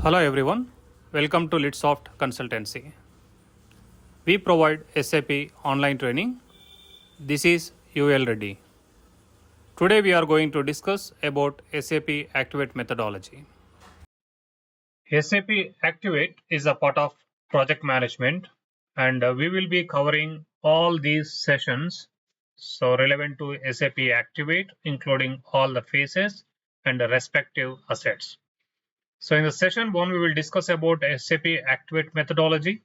Hello everyone, welcome to LITSOFT Consultancy. We provide SAP online training. This is UL Reddy. Today we are going to discuss about SAP Activate Methodology. SAP Activate is a part of project management and we will be covering all these sessions relevant to SAP Activate, including all the phases and the respective assets. So in the session 1, we will discuss about SAP Activate methodology,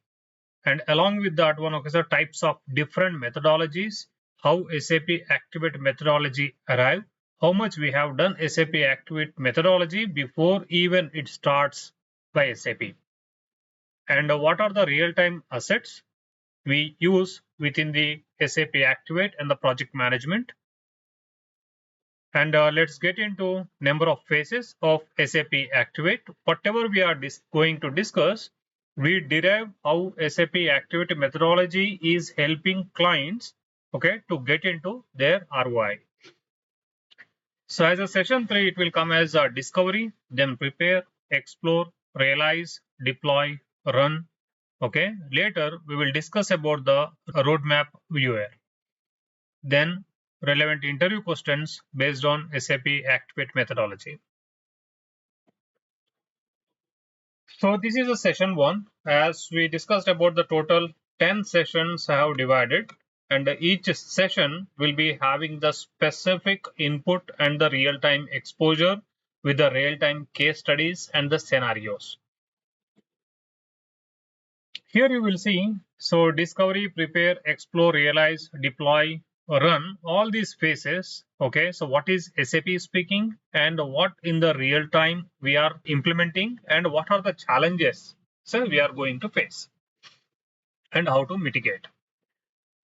and along with that one, okay, types of different methodologies, how SAP Activate methodology arrived, how much we have done SAP Activate methodology before even it starts by SAP, and what are the real-time assets we use within the SAP Activate and the project management. And let's get into number of phases of SAP Activate. Whatever we are going to discuss, we derive how SAP Activate methodology is helping clients, okay, to get into their ROI. So as a session 3, it will come as a discovery, then prepare, explore, realize, deploy, run. Okay. Later we will discuss about the roadmap viewer. Then relevant interview questions based on SAP Activate methodology. So this is a session 1. As we discussed about the total 10 sessions I have divided, and each session will be having the specific input and the real-time exposure with the real-time case studies and the scenarios. Here you will see, so discovery, prepare, explore, realize, deploy, run, all these phases. Okay, so what is SAP speaking and what in the real time we are implementing and what are the challenges so we are going to face and how to mitigate.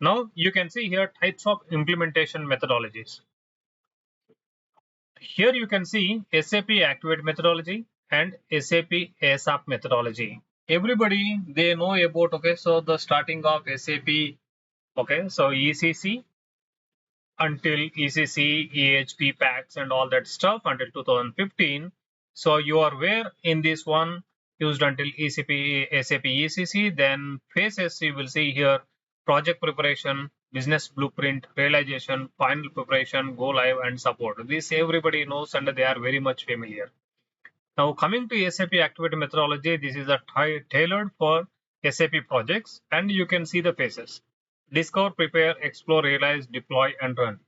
Now you can see here types of implementation methodologies. Here you can see SAP Activate methodology and SAP ASAP methodology. Everybody they know about, okay, so the starting of SAP, okay, so ECC until ECC, EHP packs and all that stuff until 2015. So you are aware in this one used until ECP, SAP ECC. Then phases you will see here: project preparation, business blueprint, realization, final preparation, go live and support. This everybody knows and they are very much familiar. Now coming to SAP Activate methodology, this is a tailored for SAP projects, and you can see the phases: discover, prepare, explore, realize, deploy and run.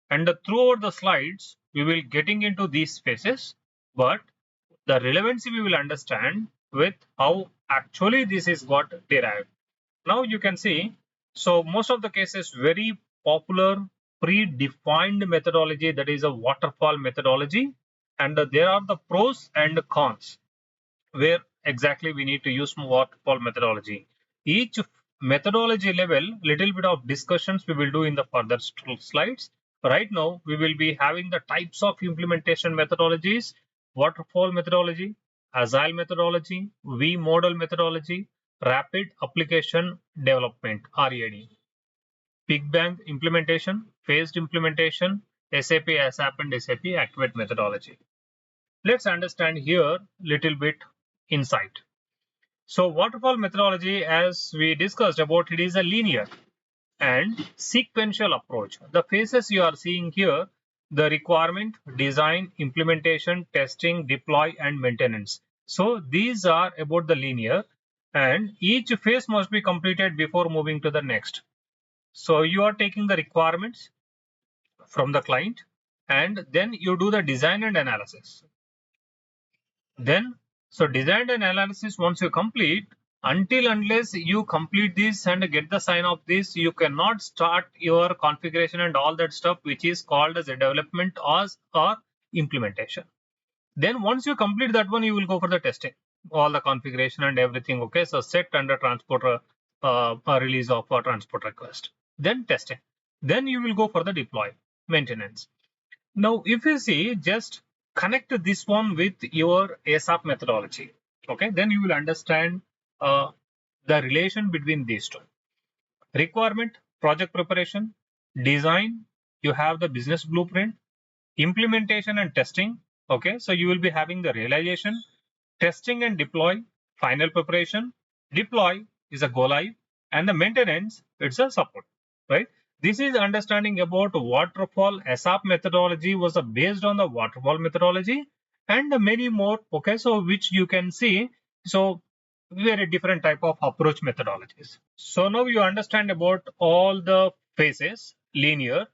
And throughout the slides we will getting into these phases, but the relevancy we will understand with how actually this is got derived. Now you can see, so most of the cases very popular predefined methodology, that is a waterfall methodology, and there are the pros and cons where exactly we need to use waterfall methodology. Each methodology level, little bit of discussions we will do in the further slides. Right now we will be having the types of implementation methodologies: waterfall methodology, agile methodology, V model methodology, rapid application development RAD, big bang implementation, phased implementation, SAP ASAP and SAP Activate methodology. Let's understand here little bit insight. So waterfall methodology, as we discussed about, it is a linear and sequential approach. The phases you are seeing here: the requirement, design, implementation, testing, deploy and maintenance. So these are about the linear, and each phase must be completed before moving to the next. So you are taking the requirements from the client and then you do the design and analysis. Then so design and analysis, once you complete, unless you complete this and get the sign of this, you cannot start your configuration and all that stuff, which is called as a development or implementation. Then once you complete that one, you will go for the testing, all the configuration and everything. Okay, so set under transporter release of a transport request, then testing, then you will go for the deploy, maintenance. Now if you see, just connect this one with your ASAP methodology, okay, then you will understand the relation between these two. Requirement, project preparation, design, you have the business blueprint, implementation and testing. Okay, so you will be having the realization, testing and deploy, final preparation, deploy is a go live, and the maintenance, it's a support, right? This is understanding about waterfall. SAP methodology was based on the waterfall methodology and many more. Okay, so which you can see. So very different type of approach methodologies. So now you understand about all the phases, linear,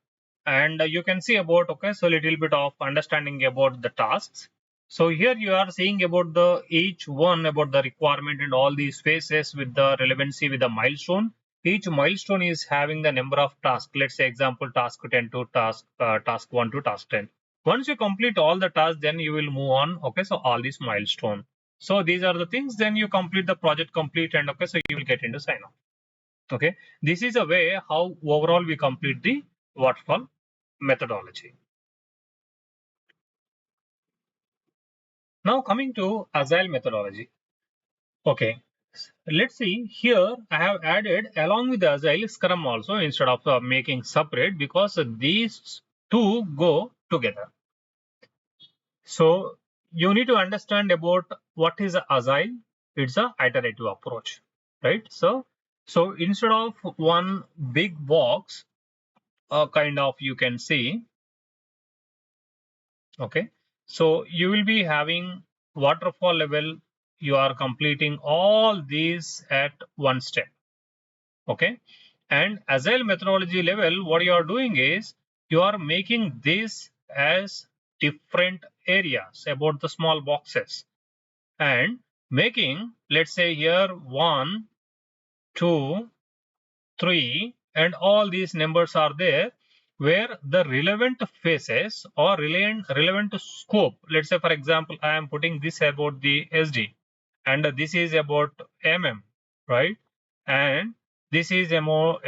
and you can see about, okay, so a little bit of understanding about the tasks. So here you are seeing about the each one about the requirement and all these phases with the relevancy with the milestone. Each milestone is having the number of tasks. Let's say example task 10 to task 1 to task 10. Once you complete all the tasks, then you will move on. Okay, so all these milestone. So these are the things. Then you complete the project complete, and okay, so you will get into sign off. Okay, this is a way how overall we complete the waterfall methodology. Now coming to agile methodology. Okay, let's see here. I have added along with the agile scrum also instead of making separate, because these two go together. So you need to understand about what is agile. It's a iterative approach, right? So instead of one big box, kind of you can see. Okay, so you will be having waterfall level. You are completing all these at one step. Okay, and agile methodology level, what you are doing is you are making this as different areas about the small boxes, and making, let's say here 1, 2, 3, and all these numbers are there, where the relevant phases or relevant scope. Let's say for example, I am putting this about the SD, and this is about MM, right? And this is about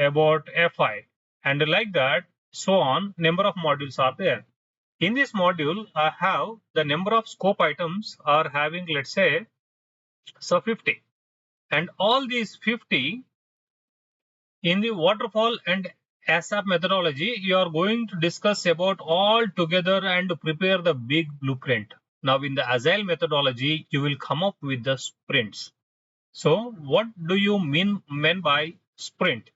FI, and like that, so on. Number of modules are there. In this module, I have the number of scope items are having, let's say, so 50, and all these 50 in the waterfall and ASAP methodology, you are going to discuss about all together and prepare the big blueprint. Now in the agile methodology, you will come up with the sprints. So what do you mean by sprint?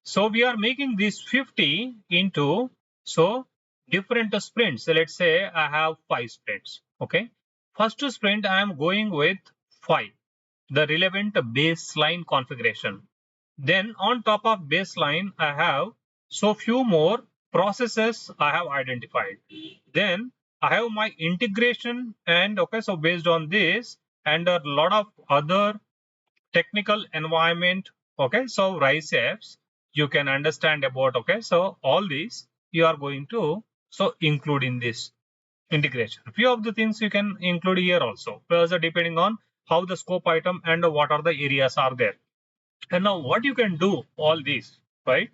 So we are making this 50 into so different sprints. So let's say I have 5 sprints. Okay, first sprint I am going with 5, the relevant baseline configuration. Then on top of baseline, I have so few more processes I have identified. Then I have my integration, and okay, so based on this and a lot of other technical environment. Okay, so RISE you can understand about. Okay, so all these you are going to so include in this integration. Few of the things you can include here also, because depending on how the scope item and what are the areas are there. And now what you can do all these, right?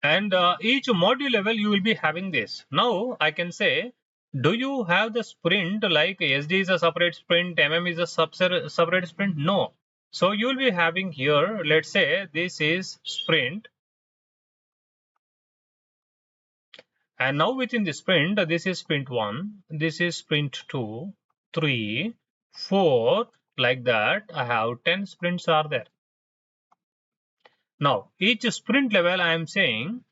And each module level you will be having this. Now I can say, do you have the sprint like SD is a separate sprint, MM is a separate sprint? No. So you will be having here, let's say this is sprint. And now within the sprint, this is sprint 1, this is sprint 2, 3, 4, like that. I have 10 sprints are there. Now each sprint level I am saying,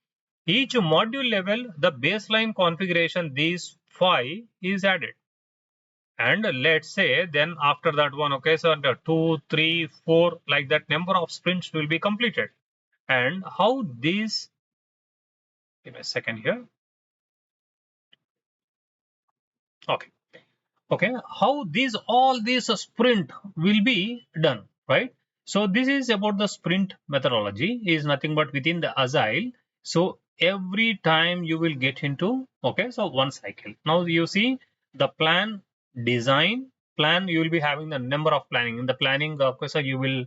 each module level, the baseline configuration, these 5 is added. And let's say then after that one, okay, so under 2, 3, 4, like that number of sprints will be completed. And how these, give me a second here. Okay. Okay, how these all these sprint will be done, right? So this is about the sprint methodology, is nothing but within the agile. So every time you will get into, okay, so one cycle. Now you see the plan, design, plan, you will be having the number of planning. In the planning, of course, so you will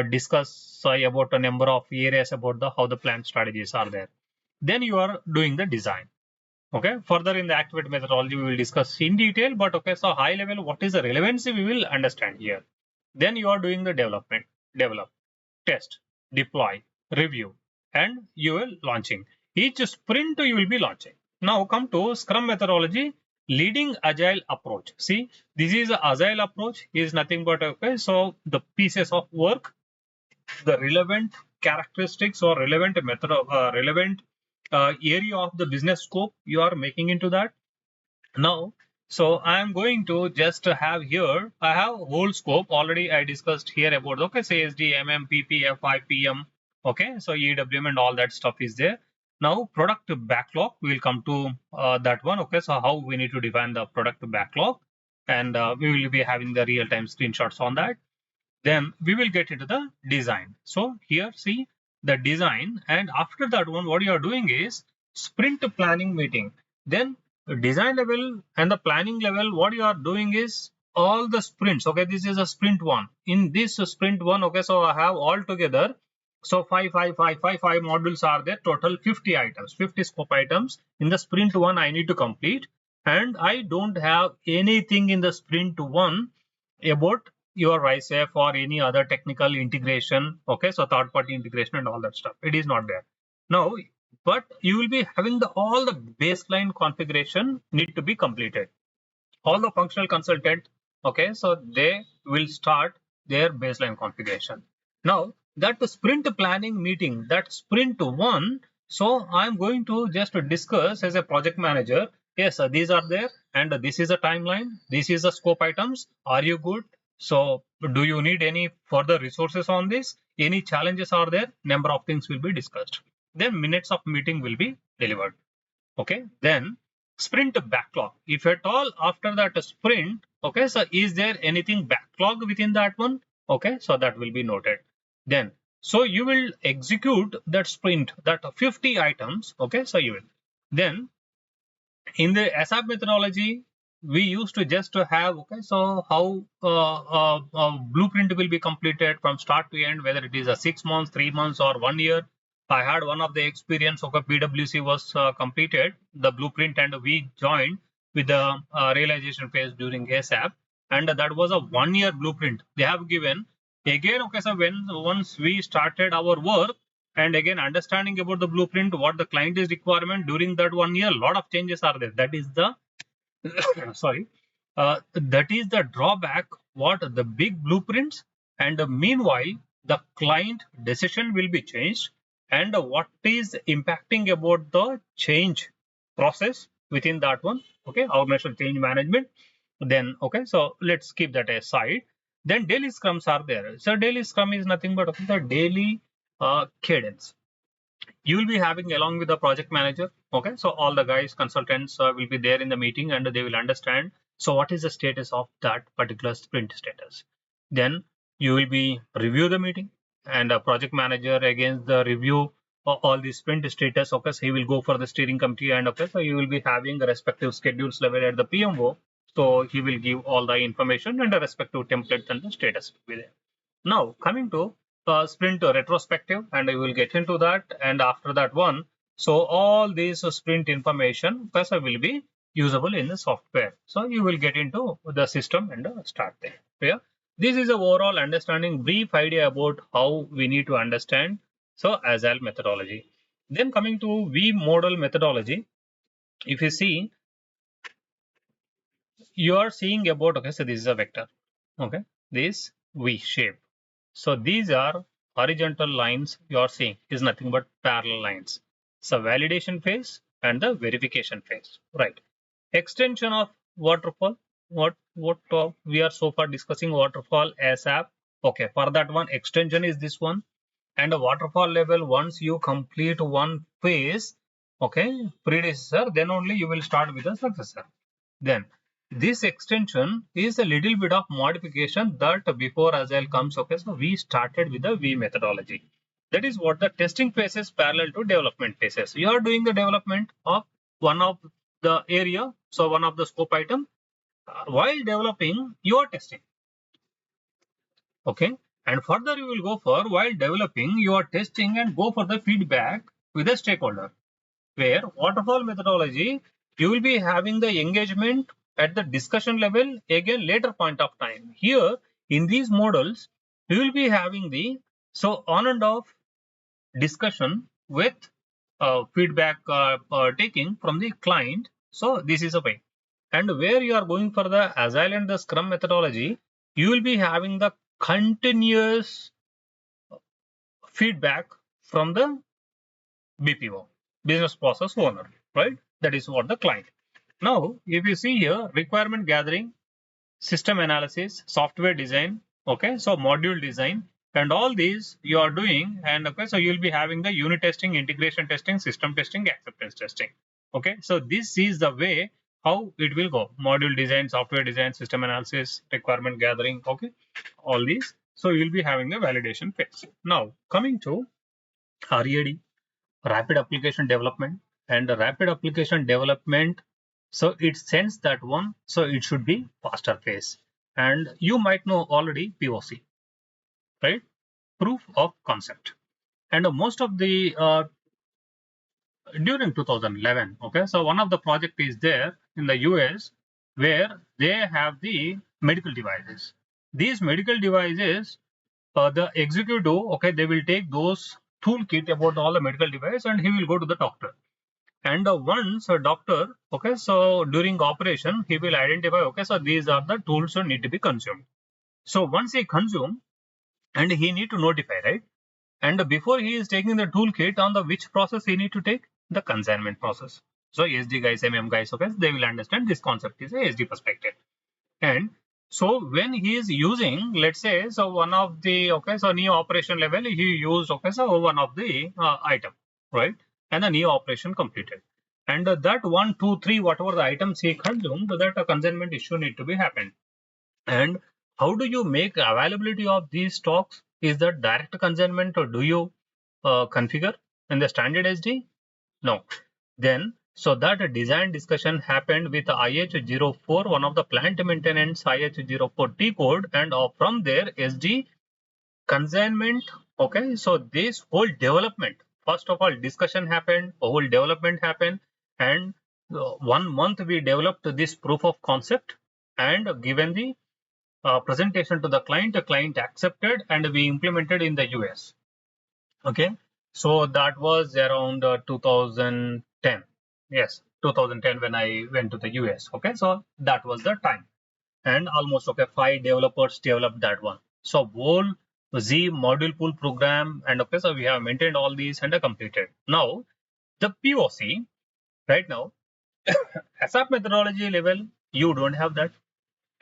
discuss about a number of areas about the how the plan strategies are there. Then you are doing the design. Okay, further in the Activate methodology, we will discuss in detail, but okay, so high level, what is the relevancy, we will understand here. Then you are doing the development, develop, test, deploy, review, and you will launching. Each sprint you will be launching. Now come to Scrum methodology. leading agile approach. See, this is a agile approach is nothing but okay. So the pieces of work, the relevant characteristics or relevant method of relevant area of the business scope you are making into that. Now, so I am going to just have here, I have whole scope already I discussed here about, okay, CSD, MM, PP, FI, PM, okay, so EWM and all that stuff is there. Now, product backlog, we will come to that one, okay, so how we need to define the product backlog, and we will be having the real-time screenshots on that. Then we will get into the design. So here, see the design, and after that one, what you are doing is sprint planning meeting. Then design level and the planning level, what you are doing is all the sprints. Okay, this is a sprint one. In this sprint one, okay, so I have all together. So five modules are there. Total 50 items, 50 scope items in the sprint one. I need to complete, and I don't have anything in the sprint one about your RISEF or any other technical integration. Okay, so third party integration and all that stuff. It is not there. Now, but you will be having the all the baseline configuration need to be completed. All the functional consultant, okay, so they will start their baseline configuration. Now, that sprint planning meeting, that sprint one, so I'm going to just discuss as a project manager. Yes, these are there, and this is a timeline. This is the scope items. Are you good? So, do you need any further resources on this? Any challenges are there? Number of things will be discussed. Then minutes of meeting will be delivered. Okay, then sprint backlog. If at all after that sprint, okay, so is there anything backlog within that one? Okay, so that will be noted. Then, so you will execute that sprint, that 50 items. Okay, so you will. Then in the SAP methodology, we used to just to have, okay, so how blueprint will be completed from start to end, whether it is a 6 months, 3 months or 1 year. I had one of the experience, okay, PwC was completed the blueprint, and we joined with the realization phase during ASAP, and that was a 1 year blueprint they have given. Again, okay, so when once we started our work, and again understanding about the blueprint, what the client is requirement during that 1 year, a lot of changes are there. That is the sorry, that is the drawback. What the big blueprints, and meanwhile the client decision will be changed, and what is impacting about the change process within that one. Okay, organizational change management. Then okay, so let's keep that aside. Then daily scrums are there. So daily scrum is nothing but the daily cadence you will be having along with the project manager. Okay, so all the guys consultants will be there in the meeting, and they will understand so what is the status of that particular sprint status. Then you will be review the meeting, and a project manager against the review all the sprint status. Okay, so he will go for the steering committee, and okay, so you will be having the respective schedules level at the PMO, so he will give all the information and the respective templates and the status will be there. Now coming to sprint retrospective, and I will get into that. And after that one, so all these sprint information first will be usable in the software. So you will get into the system and start there. Yeah, this is a overall understanding, brief idea about how we need to understand so agile methodology. Then coming to V model methodology, if you see, you are seeing about, okay, so this is a vector, okay, this V shape. So these are horizontal lines you are seeing is nothing but parallel lines. So validation phase and the verification phase, right? Extension of waterfall. What we are so far discussing waterfall ASAP. Okay, for that one extension is this one, and the waterfall level, once you complete one phase, okay, predecessor, then only you will start with the successor. Then this extension is a little bit of modification that before Agile comes. Okay, so we started with the V methodology. That is what the testing phases parallel to development phases. You are doing the development of one of the area, so one of the scope item. While developing, you are testing. Okay, and further you will go for while developing, you are testing and go for the feedback with the stakeholder. Where waterfall methodology, you will be having the engagement at the discussion level again later point of time. Here in these models, you will be having the so on and off discussion with feedback taking from the client. So this is a way. And where you are going for the Agile and the Scrum methodology, you will be having the continuous feedback from the BPO, business process owner, right? That is what the client. Now, if you see here, requirement gathering, system analysis, software design, okay, so module design, and all these you are doing, and okay, so you'll be having the unit testing, integration testing, system testing, acceptance testing. Okay, so this is the way how it will go: module design, software design, system analysis, requirement gathering, okay, all these. So you'll be having the validation phase. Now coming to RAD, rapid application development, and the rapid application development, so it sends that one, so it should be faster phase. And you might know already POC, right? Proof of concept. And most of the during 2011, okay, so one of the project is there in the US where they have the medical devices. These medical devices, the executive, okay, they will take those toolkit about all the medical device and he will go to the doctor. And once a doctor, okay, so during operation, he will identify, okay, so these are the tools that need to be consumed. So once he consume, and he need to notify, right? And before he is taking the toolkit, on the which process he need to take? The consignment process. So SD guys, MM guys, okay, they will understand this concept is a SD perspective. And so when he is using, let's say, so one of the, okay, so new operation level, he used, okay, so one of the item, right? And the new operation completed. And that 1, 2, 3, whatever the items he consumed, that a consignment issue need to be happened. And how do you make availability of these stocks? Is that direct consignment or do you configure in the standard SD? No. Then, so that a design discussion happened with IH04, one of the plant maintenance IH04T code, and from there SD consignment. Okay, so this whole development, first of all, discussion happened, a whole development happened, and 1 month we developed this proof of concept and given the presentation to the client accepted, and we implemented in the US. Okay, so that was around 2010. Yes, 2010 when I went to the US. Okay, so that was the time, and almost okay 5 developers developed that one. So whole Z module pool program, and okay, so we have maintained all these and completed. Now the POC right now, SAP methodology level, you don't have that,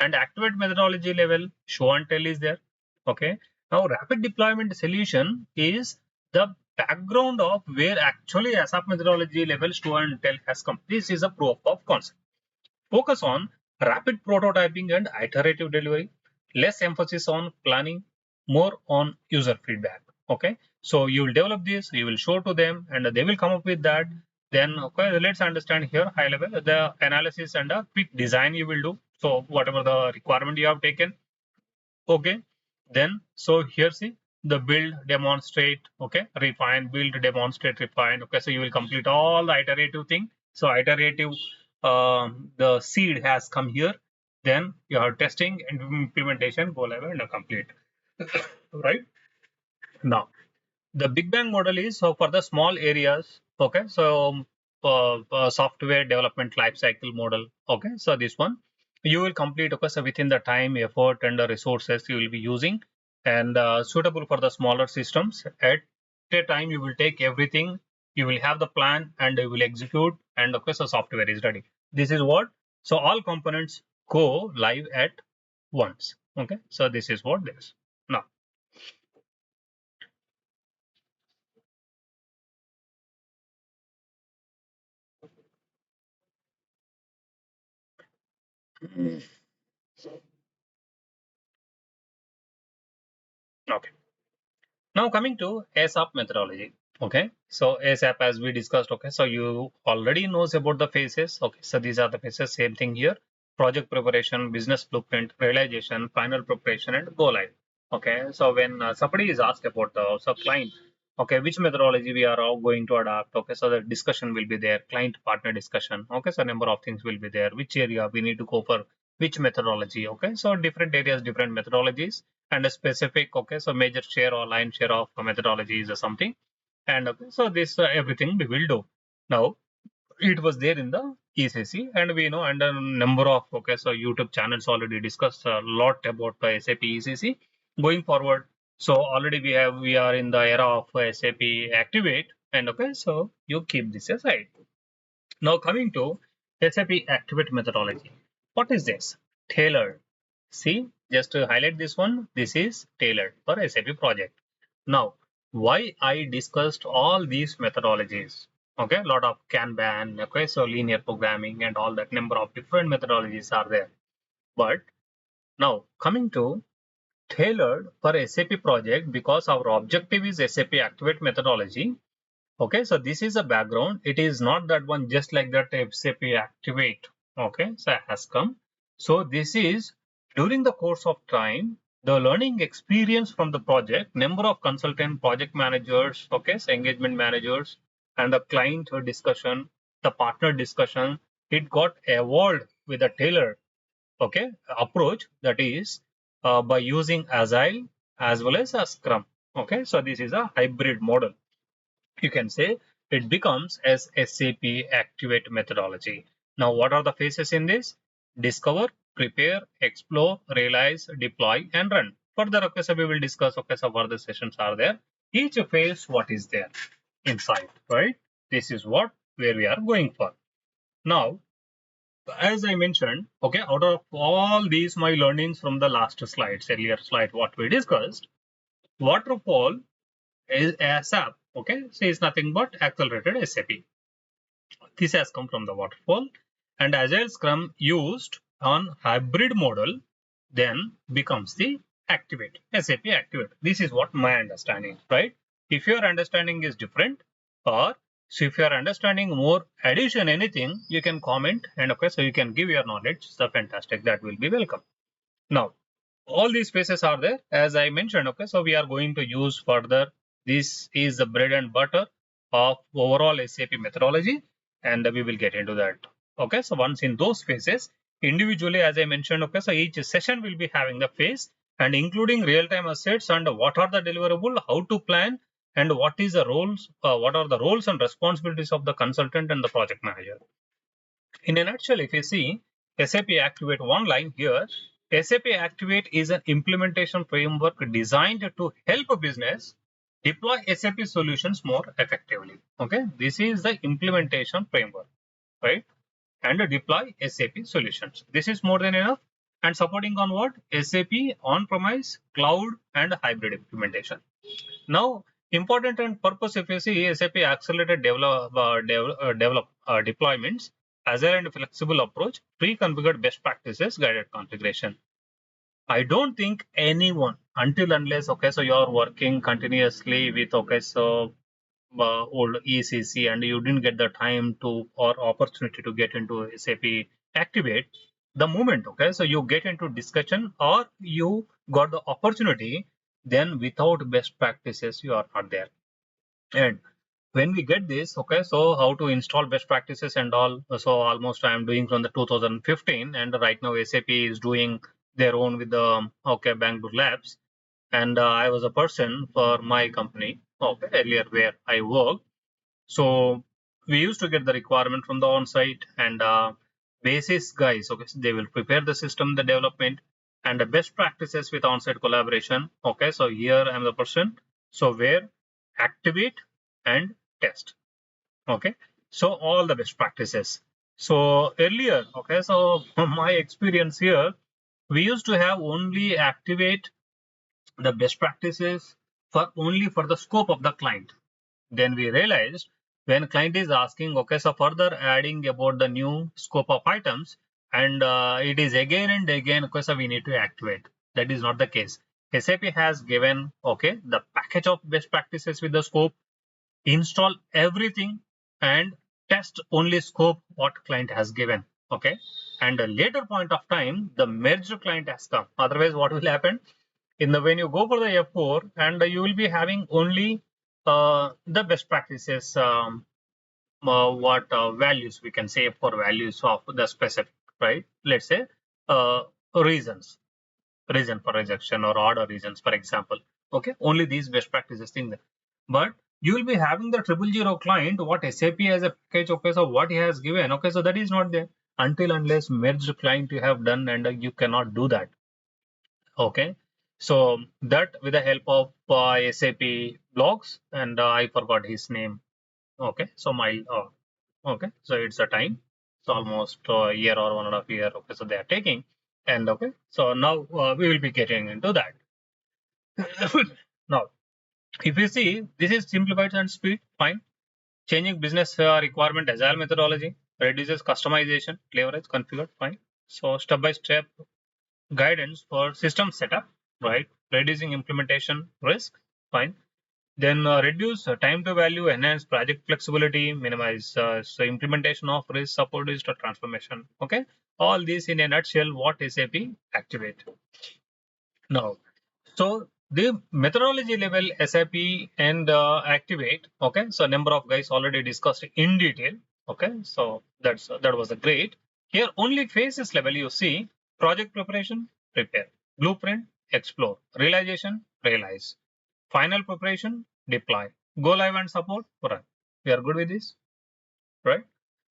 and Activate methodology level, show and tell is there. Okay, now rapid deployment solution is the background of where actually ASAP methodology level show and tell has come. This is a proof of concept. Focus on rapid prototyping and iterative delivery, less emphasis on planning, more on user feedback. Okay, so you will develop this, you will show to them, and they will come up with that. Then, okay, let's understand here high level the analysis and a quick design you will do. So, whatever the requirement you have taken, okay, then so here see the build, demonstrate, okay, refine, build, demonstrate, refine. Okay, so you will complete all the iterative thing. So iterative, the seed has come here. Then your testing and implementation go live and complete. Right now, the Big Bang model is so for the small areas. Okay, so software development lifecycle model. Okay, so this one you will complete, okay, so within the time, effort, and the resources you will be using, and suitable for the smaller systems. At a time, you will take everything. You will have the plan and you will execute, and okay, so software is ready. This is what. So all components go live at once. Okay, so this is what this. Now. Okay. Now coming to ASAP methodology. Okay, so ASAP as we discussed. Okay, so you already knows about the phases. Okay, so these are the phases. Same thing here: project preparation, business blueprint, realization, final preparation, and go live. Okay, so when somebody is asked about the client, okay, which methodology we are all going to adopt. Okay, so the discussion will be there, client partner discussion. Okay, so number of things will be there. Which area we need to go for which methodology. Okay, so different areas, different methodologies, and a specific, okay, so major share or line share of methodologies or something. And okay, so this everything we will do. Now it was there in the ECC, and we know, and a number of so YouTube channels already discussed a lot about SAP ECC going forward. So already we are in the era of SAP Activate, and so you keep this aside. Now coming to SAP Activate methodology. What is this? Tailored. See, just to highlight this one, this is tailored for SAP project. Now, why I discussed all these methodologies? Okay, a lot of Kanban, okay, so linear programming and all that number of different methodologies are there. But now coming to tailored for SAP project, because our objective is SAP Activate methodology. Okay, so this is a background. It is not that one just like that SAP Activate. Okay, so has come. So this is during the course of time, the learning experience from the project, number of consultant project managers, okay, so engagement managers, and the client discussion, the partner discussion, it got evolved with a tailored approach, that is by using Agile as well as a Scrum. Okay, so this is a hybrid model, you can say. It becomes as SAP Activate methodology. Now, what are the phases in this? Discover, prepare, explore, realize, deploy, and run. Further, so we will discuss, so further sessions are there. Each phase, what is there inside, right? This is where we are going for. Now, as I mentioned, out of all these my learnings from the last slides, earlier slide, what we discussed, waterfall is SAP, so it's nothing but accelerated SAP. This has come from the waterfall, and Agile Scrum used on hybrid model then becomes the Activate, SAP Activate. This is what my understanding, right? If your understanding is different, or so if you are understanding more addition anything, you can comment, and so you can give your knowledge. So fantastic, that will be welcome. Now, all these phases are there, as I mentioned. So we are going to use further. This is the bread and butter of overall SAP methodology, and we will get into that. So once in those phases, individually, as I mentioned, so each session will be having the phase and including real-time assets and what are the deliverable, how to plan, and what is the roles, what are the roles and responsibilities of the consultant and the project manager. In a nutshell, if you see SAP Activate, one line here, SAP Activate is an implementation framework designed to help a business deploy SAP solutions more effectively. This is the implementation framework, right? And deploy SAP solutions. This is more than enough. And supporting on what? SAP on-premise, cloud, and hybrid implementation. Now, important and purpose, if you see SAP accelerated deployments, agile and flexible approach, pre-configured best practices, guided configuration. I don't think anyone, until unless so you are working continuously with old ECC and you didn't get the time to or opportunity to get into SAP Activate, the moment so you get into discussion or you got the opportunity, then without best practices you are not there. And when we get this, so how to install best practices and all, so almost I am doing from the 2015, and right now SAP is doing their own with the Bangalore labs, and I was a person for my company earlier where I worked. So we used to get the requirement from the on-site, and basis guys, they will prepare the system, the development, and the best practices with on-site collaboration. So here I am the person, so where activate and test. So all the best practices. So earlier, so from my experience here, we used to have only activate the best practices for only for the scope of the client. Then we realized when client is asking, so further adding about the new scope of items, and it is again and again, so we need to activate. That is not the case. SAP has given, the package of best practices with the scope, install everything, and test only scope what client has given. And a later point of time, the merged client has come. Otherwise, what will happen? In the when you go for the F4, and you will be having only the best practices, values we can say for values of the specific, right? Let's say reason for rejection or order reasons, for example. Only these best practices thing. But you will be having the 000 client, what SAP as a package, okay, so what he has given, okay, so that is not there until unless merged client you have done, and you cannot do that. Okay, so that with the help of SAP blogs, and I forgot his name. Okay, so my okay, so it's a time, it's almost a year or 1.5 year. Okay, so they are taking, and okay, so now we will be getting into that. Now, if you see, this is simplified and speed, fine. Changing business requirement, agile methodology, reduces customization, leverage, configure, fine. So step by step guidance for system setup, right? Reducing implementation risk, fine. Then reduce time to value, enhance project flexibility, minimize so implementation of risk, support digital transformation. Okay, all this in a nutshell what SAP Activate. Now, so the methodology level SAP and Activate. Okay, so number of guys already discussed in detail. Okay, so that was a great. Here only phases level you see project preparation, prepare, blueprint, explore, realization, realize, final preparation, deploy, go live and support, run. We are good with this, right?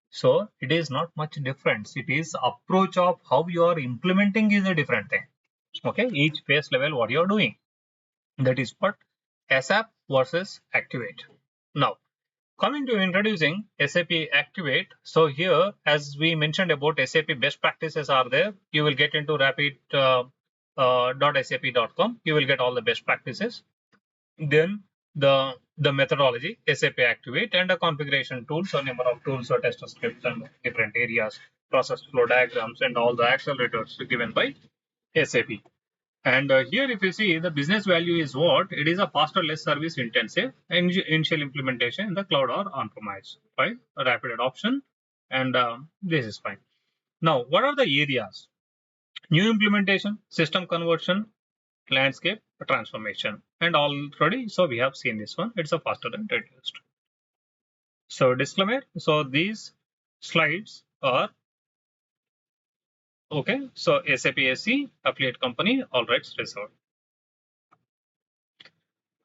So it is not much difference. It is approach of how you are implementing is a different thing. Okay, each phase level what you are doing. That is what SAP versus Activate. Now, coming to introducing SAP Activate. So here, as we mentioned about SAP best practices are there. You will get into rapid.sap.com. You will get all the best practices. Then the methodology, SAP Activate, and a configuration tools, so number of tools, or test scripts, and different areas, process flow diagrams, and all the accelerators given by SAP. And here, if you see, the business value is what? It is a faster, less service intensive initial implementation in the cloud or on-premise, right? A rapid adoption, and this is fine. Now, what are the areas? New implementation, system conversion, landscape transformation, and already, so we have seen this one. It's a faster and reduced. So disclaimer. So these slides are okay. So SAP SC affiliate company, all rights reserved.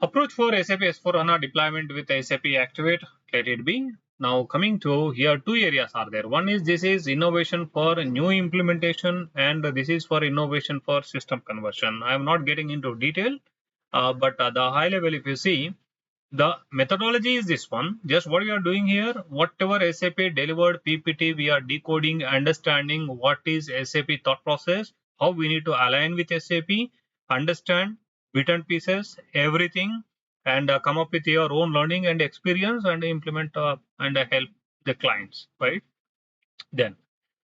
Approach for SAP S/4HANA deployment with SAP Activate, let it be. Now coming to here, two areas are there. One is this is innovation for new implementation, and this is for innovation for system conversion. I am not getting into detail, but the high level, if you see, the methodology is this one. Just what we are doing here, whatever SAP delivered PPT, we are decoding, understanding what is SAP thought process, how we need to align with SAP, understand bit and pieces, everything, and come up with your own learning and experience, and implement and help the clients, right? Then,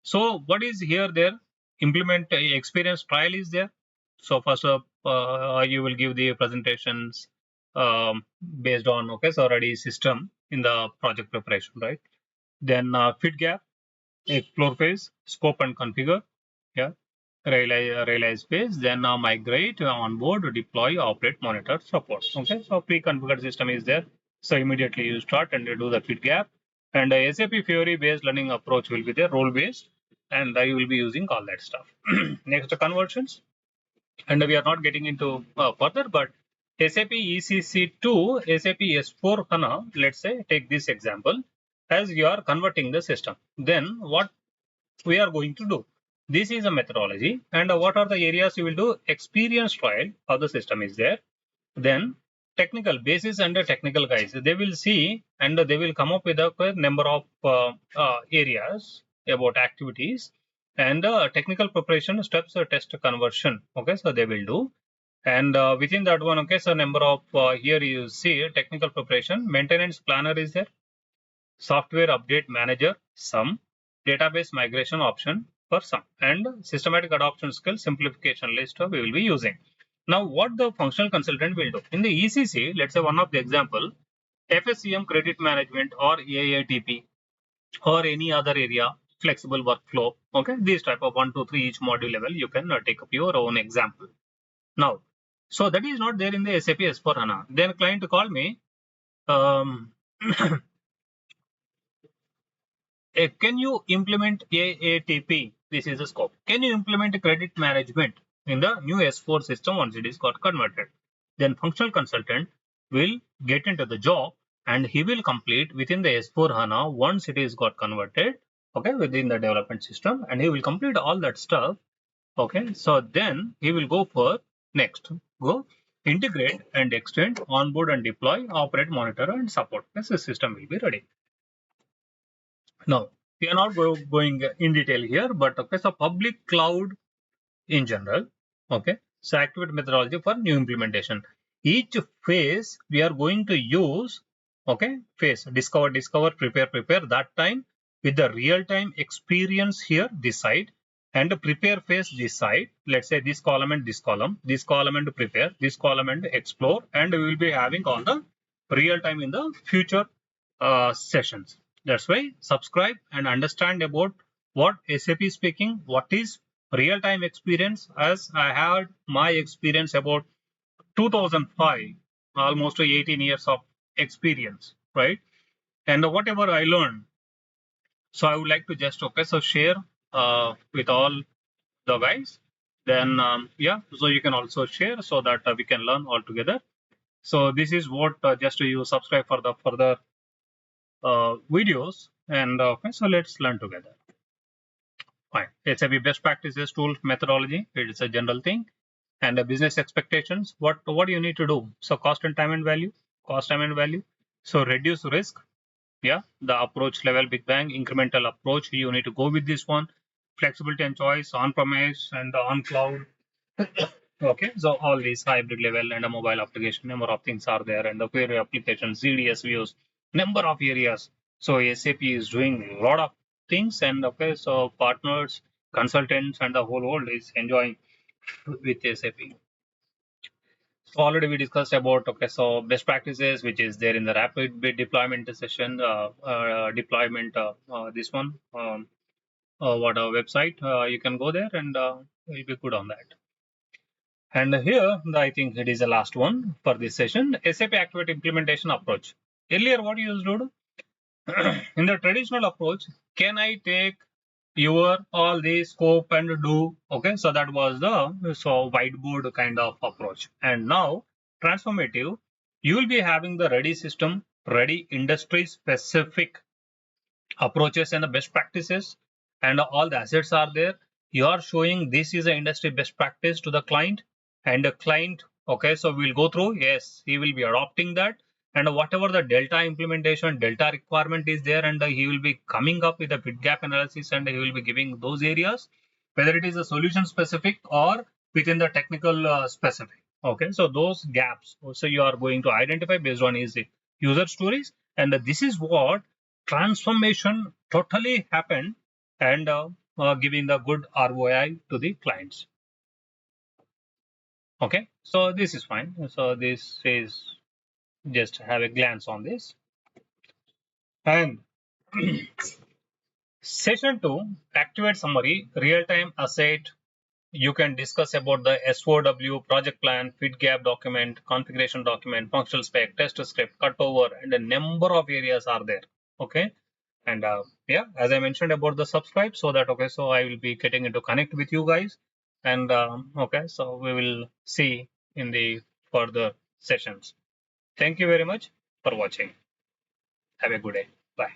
so what is here there? Implement experience trial is there. So first up, you will give the presentations based on okay, so already system in the project preparation, right? Then fit gap, explore phase, scope and configure, yeah, realize phase, then migrate, onboard, deploy, operate, monitor, support. Okay, so pre-configured system is there. So immediately you start and you do the fit gap, and SAP Fiori based learning approach will be there, role based, and I will be using all that stuff. Next, conversions, and we are not getting into further, but SAP ECC to SAP S4 HANA, let's say, take this example, as you are converting the system, then what we are going to do? This is a methodology, and what are the areas you will do? Experience trial, how the system is there. Then technical basis and the technical guys, they will see, and they will come up with a number of areas about activities, and technical preparation steps, test conversion. Okay, so they will do, and within that one, okay, so number of here you see technical preparation, maintenance planner is there, software update manager, some database migration option for some, and systematic adoption skill simplification list we will be using. Now, what the functional consultant will do in the ECC, let's say one of the example, FSCM credit management or AATP or any other area, flexible workflow. Okay, these type of 1, 2, 3 each module level, you can take up your own example. Now, so that is not there in the SAP S/4HANA. Then client call me, can you implement AATP? This is the scope. Can you implement credit management in the new S4 system once it is got converted? Then functional consultant will get into the job and he will complete within the S4 HANA once it is got converted, okay, within the development system, and he will complete all that stuff. Okay, so then he will go for next, go integrate and extend, onboard and deploy, operate, monitor and support. Yes, the system will be ready. Now, we are not going in detail here, but okay, so public cloud in general, okay, so activate methodology for new implementation. Each phase we are going to use, okay, phase discover, prepare that time with the real time experience here this side, and the prepare phase this side. Let's say this column and this column, this column and prepare, this column and explore, and we will be having all the real time in the future sessions. That's why subscribe and understand about what SAP is speaking, what is real time experience, as I had my experience about 2005, almost 18 years of experience, right? And whatever I learned, so I would like to just okay, so share with all the guys. Then yeah, so you can also share so that we can learn all together. So this is what just you subscribe for the further videos, and okay, so let's learn together. Fine. SAP best practices tool methodology. It is a general thing. And the business expectations. What do you need to do? So cost and time and value. Cost, time and value. So reduce risk. Yeah. The approach level, big bang, incremental approach. You need to go with this one. Flexibility and choice, on premise and on cloud. Okay, so all these hybrid level and a mobile application, number of things are there, and the query applications, ZDS views, number of areas. So SAP is doing a lot of things, and okay, so partners, consultants, and the whole world is enjoying with SAP. So already we discussed about okay, so best practices, which is there in the rapid bit deployment session, deployment. This one, what a website. You can go there and you'll be good on that. And here, I think it is the last one for this session, SAP Activate Implementation Approach. Earlier, what you used to do? In the traditional approach, can I take your all the scope and do? Okay, so that was the so whiteboard kind of approach. And now, transformative, you will be having the ready system, ready industry specific approaches and the best practices, and all the assets are there. You are showing this is an industry best practice to the client, and the client, okay, so we'll go through, yes, he will be adopting that, and whatever the delta implementation, delta requirement is there, and he will be coming up with a fit gap analysis, and he will be giving those areas, whether it is a solution specific or within the technical specific. Okay, so those gaps also you are going to identify based on his user stories, and this is what transformation totally happened, and giving the good ROI to the clients. Okay, so this is fine. So this is just have a glance on this. And session 2, activate summary, real-time asset. You can discuss about the SOW, project plan, fit gap document, configuration document, functional spec, test script, cutover, and a number of areas are there. Okay. And yeah, as I mentioned about the subscribe, so that okay, so I will be getting into connect with you guys, and okay, so we will see in the further sessions. Thank you very much for watching. Have a good day. Bye.